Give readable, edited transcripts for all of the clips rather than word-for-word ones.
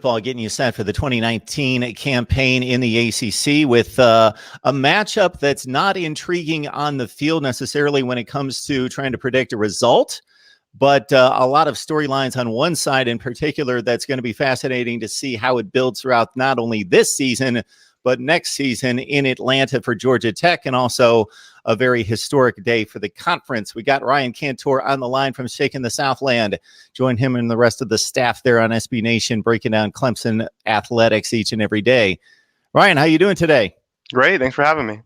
football getting you set for the 2019 campaign in the ACC with a matchup that's not intriguing on the field necessarily when it comes to trying to predict a result, but a lot of storylines on one side in particular that's going to be fascinating to see how it builds throughout not only this season, but next season in Atlanta for Georgia Tech, and also a very historic day for the conference. We got Ryan Cantor on the line from Shaking the Southland. Join him and the rest of the staff there on SB Nation, breaking down Clemson athletics each and every day. Ryan, how you doing today? Great. Thanks for having me.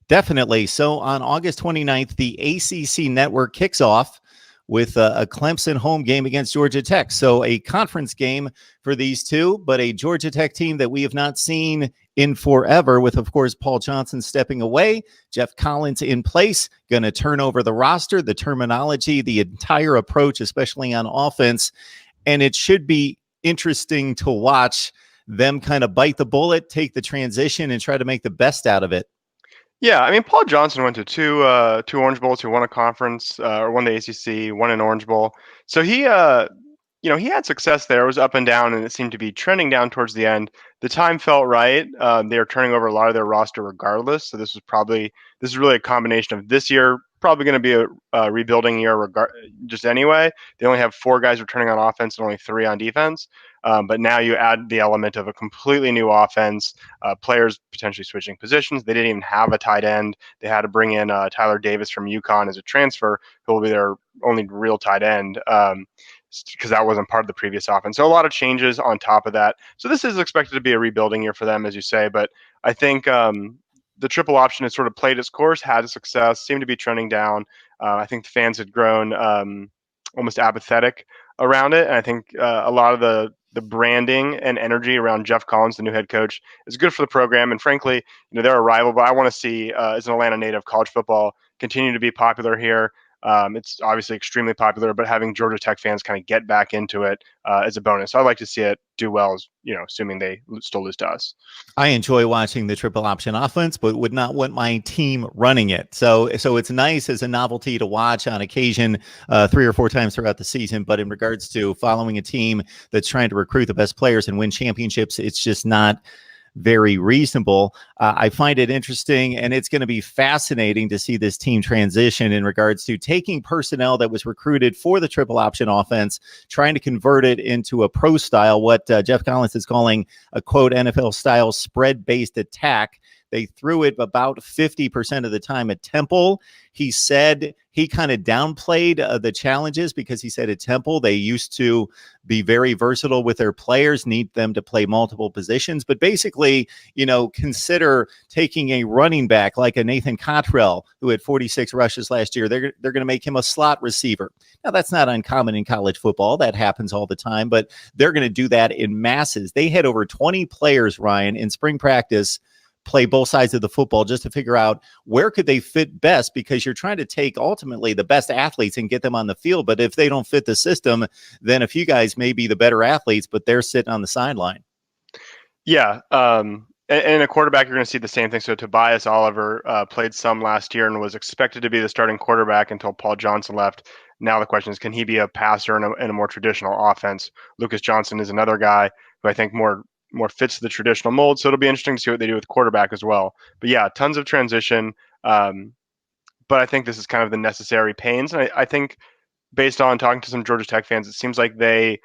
Definitely. So on August 29th, the ACC network kicks off with a Clemson home game against Georgia Tech. So a conference game for these two, but a Georgia Tech team that we have not seen in forever, with, of course, Paul Johnson stepping away, Jeff Collins in place, going to turn over the roster, the terminology, the entire approach, especially on offense. And it should be interesting to watch them kind of bite the bullet, take the transition, and try to make the best out of it. Yeah, I mean, Paul Johnson went to two Orange Bowls. He won a conference, or won the ACC, won an Orange Bowl. So he had success there. It was up and down, and it seemed to be trending down towards the end. The time felt right. They were turning over a lot of their roster regardless. So this is really a combination of this year, probably going to be a rebuilding year just anyway. They only have 4 guys returning on offense and only 3 on defense. But now you add the element of a completely new offense, players potentially switching positions. They didn't even have a tight end. They had to bring in Tyler Davis from UConn as a transfer, who will be their only real tight end, because that wasn't part of the previous offense. So a lot of changes on top of that. So this is expected to be a rebuilding year for them, as you say. But I think the triple option has sort of played its course, had a success, seemed to be trending down. I think the fans had grown almost apathetic around it. And I think a lot of the branding and energy around Jeff Collins, the new head coach, is good for the program. And frankly, they're a rival, but I want to see, as an Atlanta native, college football continue to be popular here. It's obviously extremely popular, but having Georgia Tech fans kind of get back into it is a bonus. So I'd like to see it do well, assuming they still lose to us. I enjoy watching the triple option offense, but would not want my team running it. So it's nice as a novelty to watch on occasion 3 or 4 times throughout the season. But in regards to following a team that's trying to recruit the best players and win championships, it's just not very reasonable. I find it interesting, and it's going to be fascinating to see this team transition in regards to taking personnel that was recruited for the triple option offense, trying to convert it into a pro style, what Jeff Collins is calling a, quote, NFL style spread-based attack. They threw it about 50% of the time at Temple. He said he kind of downplayed the challenges because he said at Temple they used to be very versatile with their players, need them to play multiple positions. But basically, consider taking a running back like a Nathan Cottrell, who had 46 rushes last year. They're going to make him a slot receiver. Now, that's not uncommon in college football. That happens all the time, but they're going to do that in masses. They had over 20 players, Ryan, in spring practice play both sides of the football just to figure out where could they fit best, because you're trying to take ultimately the best athletes and get them on the field. But if they don't fit the system, then a few guys may be the better athletes, but they're sitting on the sideline. Yeah. And a quarterback, you're going to see the same thing. So Tobias Oliver played some last year and was expected to be the starting quarterback until Paul Johnson left. Now the question is, can he be a passer in a more traditional offense? Lucas Johnson is another guy who I think more fits the traditional mold. So it'll be interesting to see what they do with quarterback as well. But yeah, tons of transition. But I think this is kind of the necessary pains. And I think based on talking to some Georgia Tech fans, it seems like they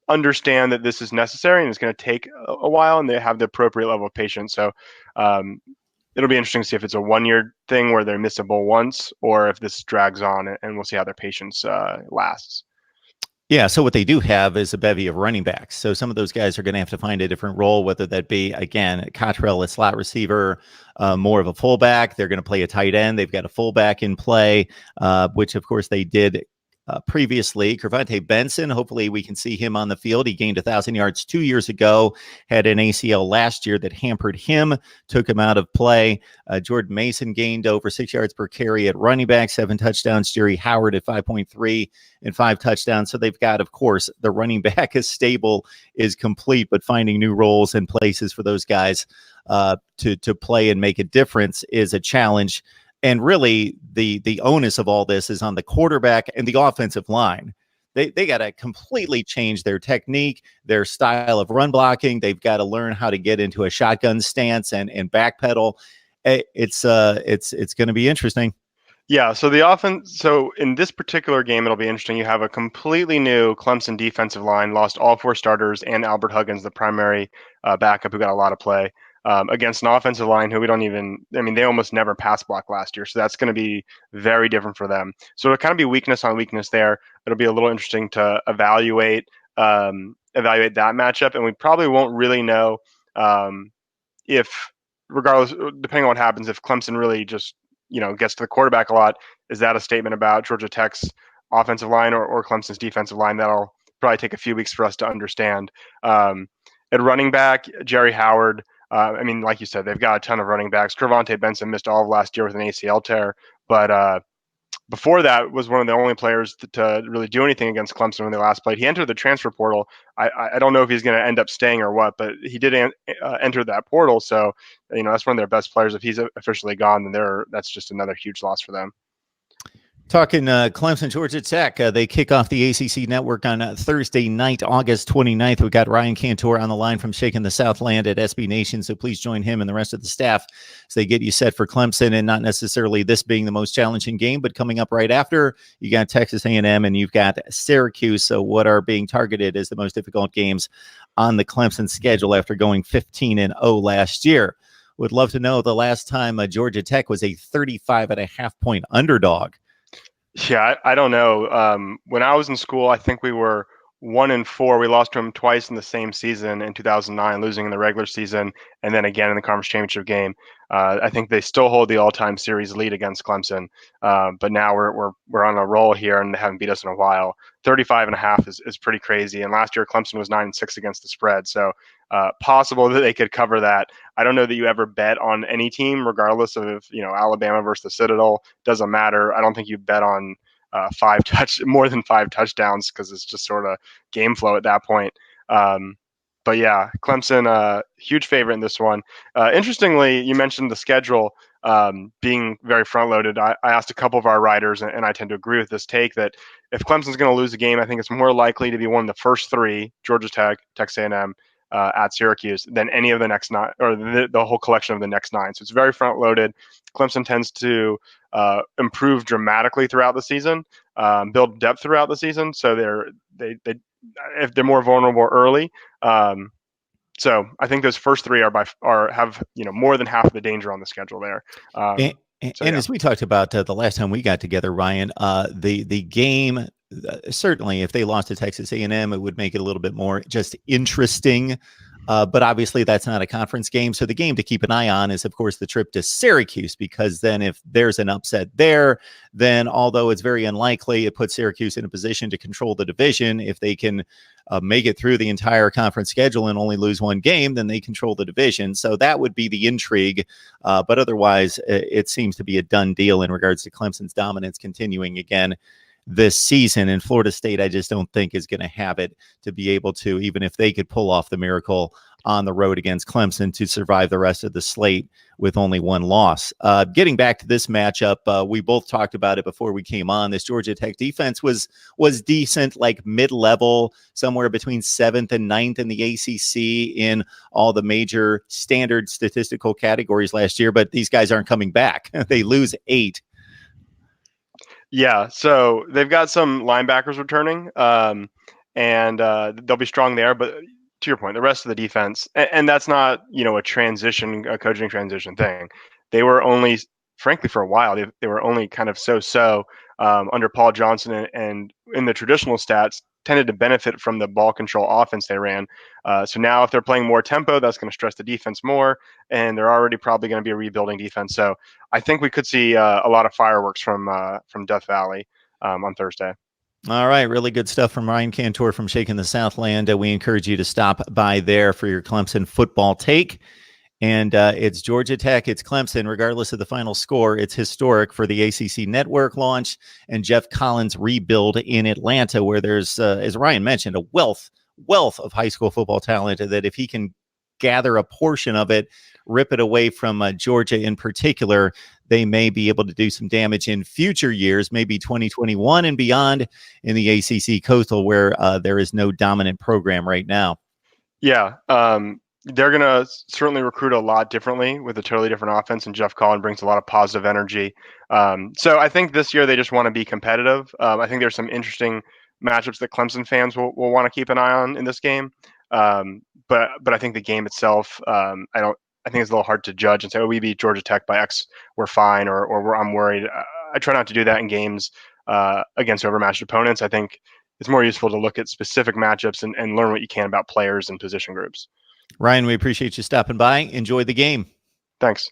understand that this is necessary and it's going to take a while, and they have the appropriate level of patience. So it'll be interesting to see if it's a 1-year thing where they miss a bowl once, or if this drags on, and we'll see how their patience lasts. Yeah, so what they do have is a bevy of running backs. So some of those guys are going to have to find a different role, whether that be, again, Cottrell, a slot receiver, more of a fullback. They're going to play a tight end. They've got a fullback in play, which, of course, they did previously. Kervontae Benson, hopefully we can see him on the field. He gained 1,000 yards 2 years ago, had an ACL last year that hampered him, took him out of play. Jordan Mason gained over 6 yards per carry at running back, 7 touchdowns. Jerry Howard at 5.3 and 5 touchdowns. So they've got, of course, the running back is stable, is complete, but finding new roles and places for those guys to play and make a difference is a challenge. And really, the onus of all this is on the quarterback and the offensive line. they got to completely change their technique, their style of run blocking. They've got to learn how to get into a shotgun stance and backpedal. It's going to be interesting. Yeah, so the offense. So in this particular game, it'll be interesting. You have a completely new Clemson defensive line, lost all four starters, and Albert Huggins, the primary backup, who got a lot of play against an offensive line who we don't even. I mean, they almost never pass block last year, so that's going to be very different for them. So it'll kind of be weakness on weakness there. It'll be a little interesting to evaluate that matchup, and we probably won't really know if, regardless, depending on what happens, if Clemson really just gets to the quarterback a lot, is that a statement about Georgia Tech's offensive line or Clemson's defensive line? That'll probably take a few weeks for us to understand. At running back, Jerry Howard. I mean, like you said, they've got a ton of running backs. Kervontae Benson missed all of last year with an ACL tear, but before that was one of the only players to really do anything against Clemson when they last played. He entered the transfer portal. I don't know if he's going to end up staying or what, but he did enter that portal. So, that's one of their best players. If he's officially gone, then that's just another huge loss for them. Talking Clemson, Georgia Tech, they kick off the ACC network on Thursday night, August 29th. We got Ryan Cantor on the line from Shaking the Southland at SB Nation, so please join him and the rest of the staff as they get you set for Clemson, and not necessarily this being the most challenging game, but coming up right after, you got Texas A&M and you've got Syracuse, so what are being targeted as the most difficult games on the Clemson schedule after going 15-0 last year. Would love to know the last time Georgia Tech was a 35.5-point underdog. Yeah, I don't know. When I was in school, I think we were 1-4. We lost to them twice in the same season in 2009, losing in the regular season and then again in the conference championship game. I think they still hold the all-time series lead against Clemson, but now we're on a roll here and they haven't beat us in a while. 35.5 is pretty crazy. And last year Clemson was 9-6 against the spread, so possible that they could cover that. I don't know that you ever bet on any team, regardless of Alabama versus the Citadel. Doesn't matter. I don't think you bet on more than 5 touchdowns because it's just sort of game flow at that point. But yeah, Clemson, huge favorite in this one. Interestingly, you mentioned the schedule being very front loaded. I asked a couple of our writers, and I tend to agree with this take, that if Clemson's going to lose a game, I think it's more likely to be one of the first 3, Georgia Tech, Texas A&M, at Syracuse, than any of the next 9, or the whole collection of the next 9. So it's very front loaded. Clemson tends to improve dramatically throughout the season, build depth throughout the season. So if they're more vulnerable early. So I think those first 3 have more than half of the danger on the schedule there. As we talked about the last time we got together, Ryan, the game, certainly if they lost to Texas A&M, it would make it a little bit more just interesting. But obviously that's not a conference game. So the game to keep an eye on is, of course, the trip to Syracuse, because then if there's an upset there, then although it's very unlikely, it puts Syracuse in a position to control the division. If they can make it through the entire conference schedule and only lose 1 game, then they control the division. So that would be the intrigue. But otherwise, it seems to be a done deal in regards to Clemson's dominance continuing again this season. And Florida State, I just don't think is going to have it to be able to, even if they could pull off the miracle on the road against Clemson, to survive the rest of the slate with only 1 loss. Getting back to this matchup, we both talked about it before we came on. This Georgia Tech defense was decent, like mid-level, somewhere between 7th and 9th in the ACC in all the major standard statistical categories last year, but these guys aren't coming back. They lose 8. Yeah, so they've got some linebackers returning, and they'll be strong there. But to your point, the rest of the defense, and that's not a coaching transition thing. They were only, frankly, for a while, they were only kind of so under Paul Johnson, and in the traditional stats tended to benefit from the ball control offense they ran. So now if they're playing more tempo, that's going to stress the defense more, and they're already probably going to be a rebuilding defense. So I think we could see a lot of fireworks from Death Valley on Thursday. All right. Really good stuff from Ryan Cantor from Shaking the Southland. We encourage you to stop by there for your Clemson football take. And it's Georgia Tech, it's Clemson. Regardless of the final score, it's historic for the ACC network launch and Jeff Collins' rebuild in Atlanta, where there's, as Ryan mentioned, a wealth of high school football talent that if he can gather a portion of it, rip it away from Georgia in particular, they may be able to do some damage in future years, maybe 2021 and beyond in the ACC Coastal, where there is no dominant program right now. Yeah, they're going to certainly recruit a lot differently with a totally different offense, and Jeff Collin brings a lot of positive energy. So I think this year they just want to be competitive. I think there's some interesting matchups that Clemson fans will want to keep an eye on in this game. But I think the game itself, I think it's a little hard to judge and say, oh, we beat Georgia Tech by X, we're fine, or I'm worried. I try not to do that in games against overmatched opponents. I think it's more useful to look at specific matchups and learn what you can about players and position groups. Ryan, we appreciate you stopping by. Enjoy the game. Thanks.